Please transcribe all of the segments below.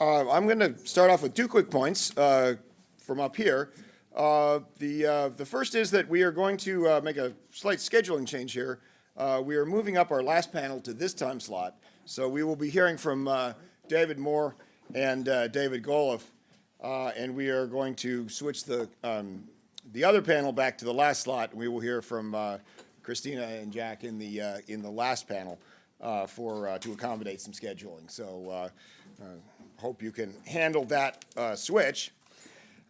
I'm going to start off with two quick points from up here. The first is that we are going to make a slight scheduling change here. We are moving up our last panel to this time slot, so we will be hearing from David Moore and David Goloff, and we are going to switch the other panel back to the last slot. We will hear from Christina and Jack in the last panel to accommodate some scheduling. So hope you can handle that switch.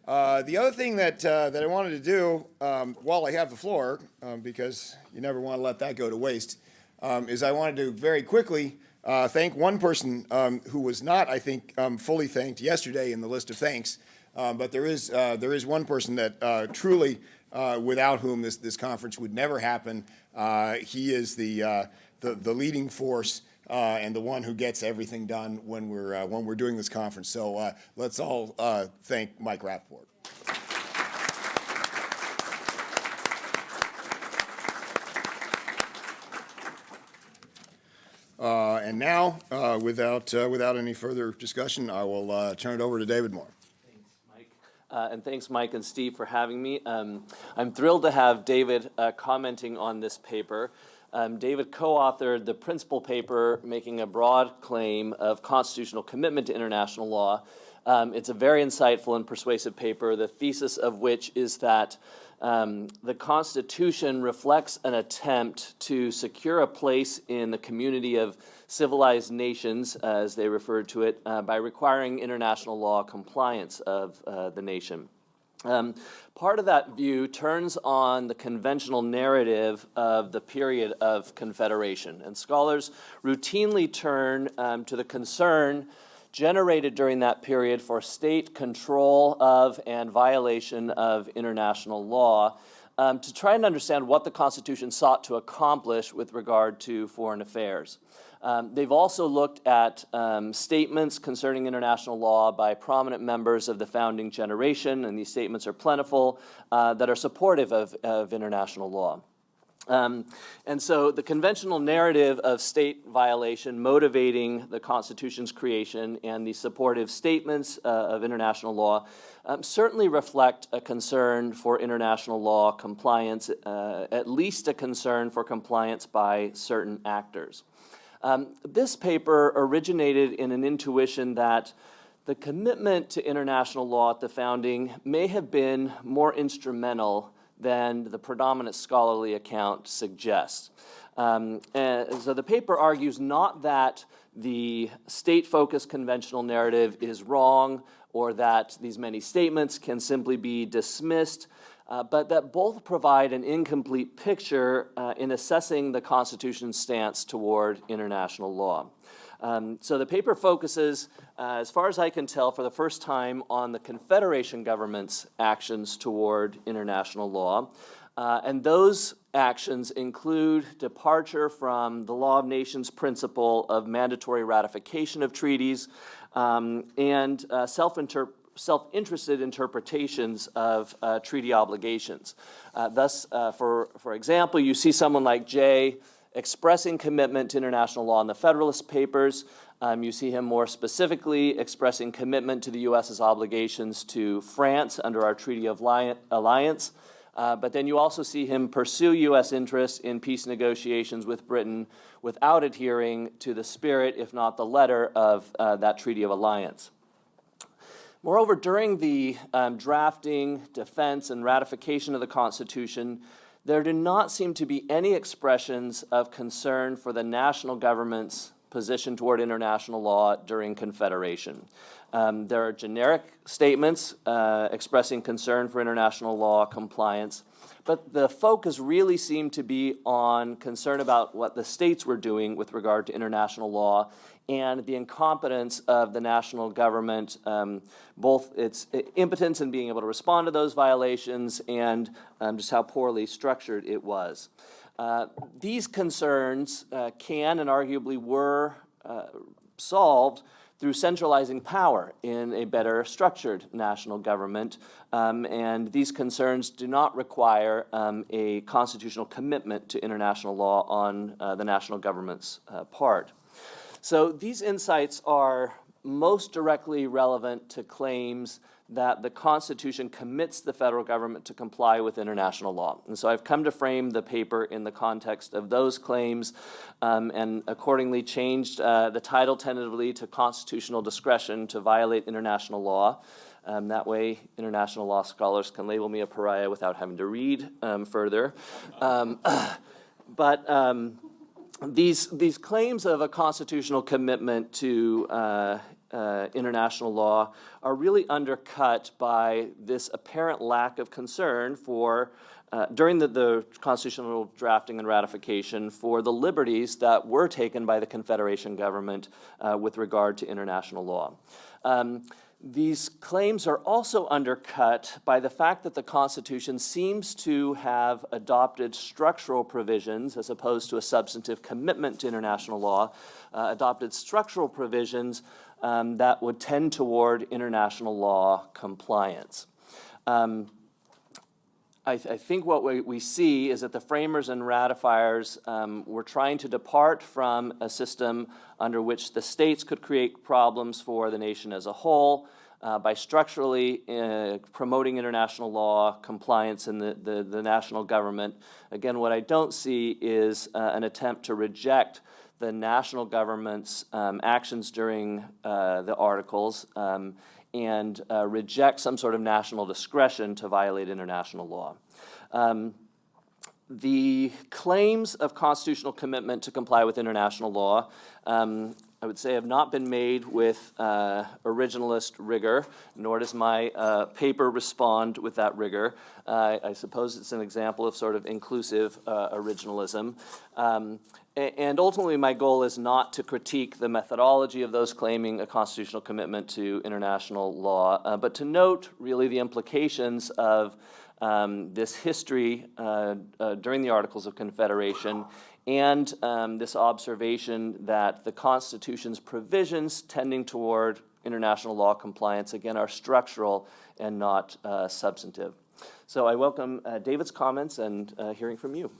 The other thing that I wanted to do while I have the floor, because you never want to let that go to waste, is I wanted to very quickly thank one person who was not, I think, fully thanked yesterday in the list of thanks. But there is one person that truly, without whom this conference would never happen. He is the leading force and the one who gets everything done when we're doing this conference. So let's all thank Mike Rappaport. And now, without any further discussion, I will turn it over to David Moore. Thanks, Mike. And thanks, Mike and Steve, for having me. I'm thrilled to have David commenting on this paper. David co-authored the principal paper making a broad claim of constitutional commitment to international law. It's a very insightful and persuasive paper, the thesis of which is that the Constitution reflects an attempt to secure a place in the community of civilized nations, as they refer to it, by requiring international law compliance of the nation. Part of that view turns on the conventional narrative of the period of Confederation, and scholars routinely turn to the concern generated during that period for state control of and violation of international law to try and understand what the Constitution sought to accomplish with regard to foreign affairs. They've also looked at statements concerning international law by prominent members of the founding generation, and these statements are plentiful, that are supportive of international law. And so the conventional narrative of state violation motivating the Constitution's creation and the supportive statements of international law certainly reflect a concern for international law compliance, at least a concern for compliance by certain actors. This paper originated in an intuition that the commitment to international law at the founding may have been more instrumental than the predominant scholarly account suggests. And so the paper argues not that the state-focused conventional narrative is wrong or that these many statements can simply be dismissed, but that both provide an incomplete picture in assessing the Constitution's stance toward international law. So the paper focuses, as far as I can tell, for the first time on the Confederation government's actions toward international law. And those actions include departure from the law of nations principle of mandatory ratification of treaties and self-interested interpretations of treaty obligations. Thus, for example, you see someone like Jay expressing commitment to international law in the Federalist Papers. You see him more specifically expressing commitment to the U.S.'s obligations to France under our Treaty of Alliance. But then you also see him pursue U.S. interests in peace negotiations with Britain without adhering to the spirit, if not the letter, of that Treaty of Alliance. Moreover, during the drafting, defense, and ratification of the Constitution, there do not seem to be any expressions of concern for the national government's position toward international law during Confederation. There are generic statements expressing concern for international law compliance, but the focus really seemed to be on concern about what the states were doing with regard to international law and the incompetence of the national government, both its impotence in being able to respond to those violations and just how poorly structured it was. These concerns can and arguably were solved through centralizing power in a better structured national government, and these concerns do not require a constitutional commitment to international law on the national government's part. So these insights are most directly relevant to claims that the Constitution commits the federal government to comply with international law. And so I've come to frame the paper in the context of those claims, and accordingly changed the title tentatively to Constitutional Discretion to Violate International Law. That way, international law scholars can label me a pariah without having to read further. These claims of a constitutional commitment to international law are really undercut by this apparent lack of concern for, during the constitutional drafting and ratification, for the liberties that were taken by the Confederation government with regard to international law. These claims are also undercut by the fact that the Constitution seems to have adopted structural provisions, as opposed to a substantive commitment to international law, adopted structural provisions that would tend toward international law compliance. I think what we see is that the framers and ratifiers were trying to depart from a system under which the states could create problems for the nation as a whole by structurally promoting international law compliance in the national government. Again, what I don't see is an attempt to reject the national government's actions during the Articles and reject some sort of national discretion to violate international law. The claims of constitutional commitment to comply with international law, I would say, have not been made with originalist rigor, nor does my paper respond with that rigor. I suppose it's an example of sort of inclusive originalism. And ultimately, my goal is not to critique the methodology of those claiming a constitutional commitment to international law, but to note really the implications of this history during the Articles of Confederation and this observation that the Constitution's provisions tending toward international law compliance, again, are structural and not substantive. So I welcome David's comments and hearing from you.